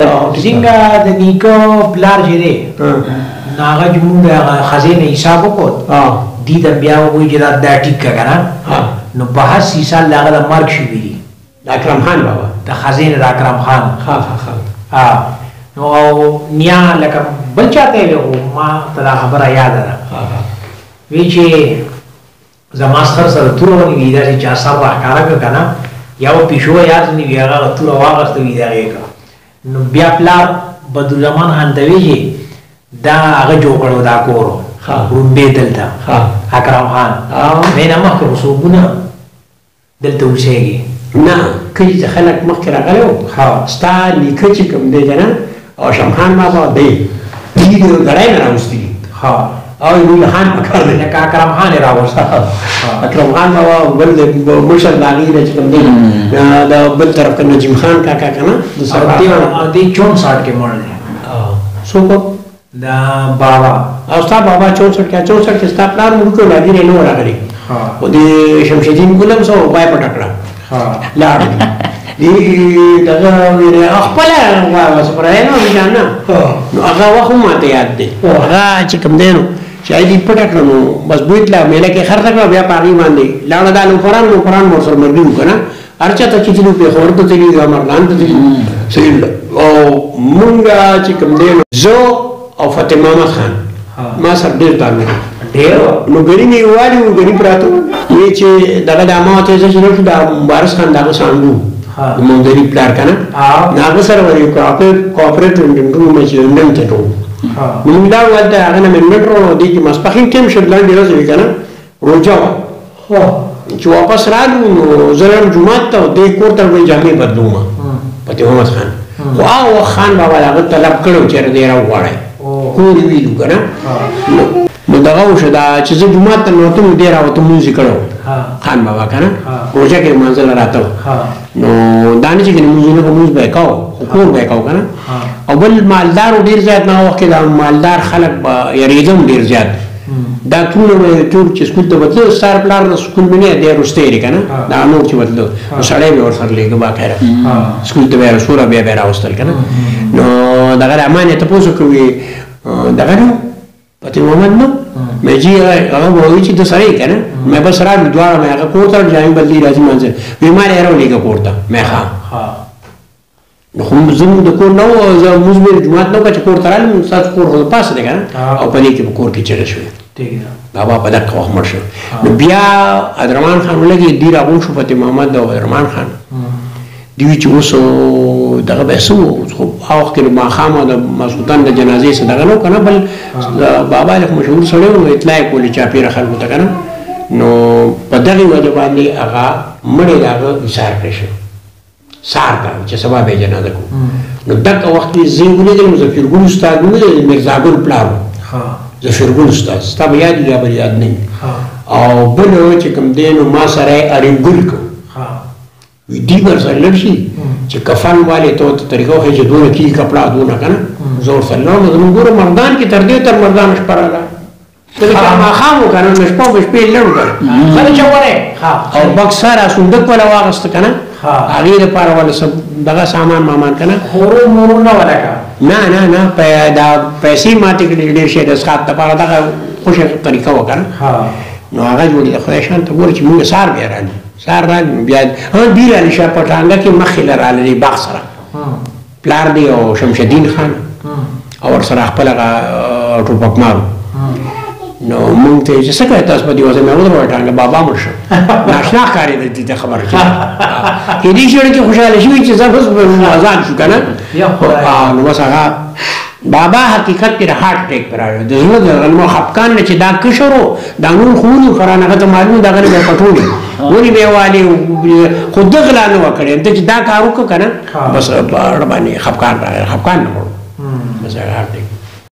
څنګه د نیکو پلار چې دی ناغه جمهور خزینه حساب وکړ دي د بیا وایي چې دا ټیک کړه نو بحث سیسال لاغه د مرګ شي وی اکرم خان بابا د خزینه د اکرم خان نو نیا لکه بل چاته له ما ته خبره یاد ده وی چې زماسخر سره تور ونی دا چې اثر راکاره کنه یو پیشو یاد نه ویغه تور واغسته وی دا نو بیا پلار بدرالرحمن خان ته ویږي دا هغه جوړ کړو دا کور رومبه دلته اکرم خان مې نه مخکې وسوګونه دلته وشيږي نه کله چې خلک مخکې راغلو ستا لیکه چې کوم دی کنه او شمخان بابا دی دې غړای نه راوستي او نور خان پکړ دی لکه اکرم خان راوست اکرم خان بابا بل مشر باغی چې کوم دی دا بل طرف کې نجیم خان کاکا کنه د سره دی 64 کې مړ دی سو کو دا بابا او ستا بابا 64 کې ستا پلان موږ ټول راځي نه راغلي او د شمشدین ګلم سو وای پټکړه لاړ دی دغه ویره خپل واس پرای نو ځانا نو هغه وخت ماته یاد دی هغه چې کوم دی نو چې دې پټکړه نو مضبوط لا مېله کې خرڅ کړو بیا پاغي باندې لاړ دا نو قران مور سره مرګ وکنه ارچا ته چې دې په خبر ته دې امرلان ته دې سیل او مونږه چې کوم دی زو او فاطمه خان ما سره ډېر تعلق ډېر نو غری نه وایي غری پراتو یې چې دغه د اماته چې نو د مبارز خان دغه سانګو مونږ دې پلان کنه ناګه سره وایي کوآپریټ انډنګو مې چې نن ته ټو مونږ دا ولته هغه نه منټرو دې چې مسپخین ټیم شډلان ډیر ځوي کنه روجا چې واپس راغلو نو زرم جمعه ته دې کوټه وې جامې بدلوما پته محمد خان واو خان بابا هغه طلب کړو چې دې راوړای کوی ویلو کنه نو دغه وشه دا چې زه جمعه ته نو ته دې راوته موزیک کړو خان بابا کنه روزه کې منځل راته نو دانه چې موزیک په موز به کاو حکومت به کاو کنه او بل مالدار ډیر زیات نه وخت دا مالدار خلک یریدم ډیر زیات دا ټول چې سکول ته وتلو ستار پلان سکول باندې د روستې کنه دا نو چې وتلو سړی به ورسره لګ با خیره سکول ته به سورا به راوستل کنه نو دا غره امانه ته پوسو کوي دا غره پته محمد نو مې جی هغه وایي چې د سړی کنه مې بس را دواره مې هغه کوړه ځای بدلی راځي منځه بیمار یې راو لګ کوړه مې ها نو هم زموږ د کور نو زه مزمر جمعه نو چې کور ترال تاسو کور خو پاس دی کنه او په دې کې کور کې چره شوی بابا په دغه وخت مرشه نو بیا ادرمان خان ولګي دی راغون شو فتح محمد او ادرمان خان دی چې اوسو دغه به سو خو هغه کې ما خامه د مسعودان د جنازې صدقه نو کنه بل بابا له مشهور سره نو اطلاع کولی چا پیر خلکو ته کنه نو په دغه وجه باندې هغه مړی دغه اشاره کړی سار کا چې سبا به جنازه کو نو دغه وخت زینګونی د مظفر ګل استاد نو مرزا ګل پلاو ظفر ګل استاد ستا به یاد یا به یاد نه او بل چې کوم دین ما سره اړین ګل کو وی دی ور سره لرشي چې کفن والے ته طریقو هي چې دوه کی کپڑا دونه کنه زور سلام زموږ ګور مردان کې تر دې تر مردان شپراله دغه ما خامو کنه مشپو لړو خلک وره او بکسره صندوق ولا واغست کنه هغه لپاره ولا دغه سامان مامان کنه خورو مورو نه ولکه نه دا پیسې ماته کې ډېر شي د ښات لپاره دغه خوشې طریقه وکړه نو هغه جوړې د خدای شان ته ګور چې موږ سار بیا راځي سار راځي بیا ډیر علی شاه پټانګه کې مخې لراله باغ سره پلار دی او شمشدین خان او سره خپل ټوپک مارو نو مونږ ته چې څه کوي تاسو په دې وځه مې ودرو ټانګه بابا مرشه ناشنا کاری دې خبره کې دې شوړ کې خوشاله شي چې زه بس آزاد شو کنه نو بس هغه بابا حقیقت کې هارت اٹیک پر راځي د زړه د غلمو خپکان چې دا کشرو دا نور خونو خرانه ته معلوم دا غره پټولې ونی به والی خود غلا نه وکړي ته چې دا کارو کنه بس باندې خپکان نه مړ بس هارت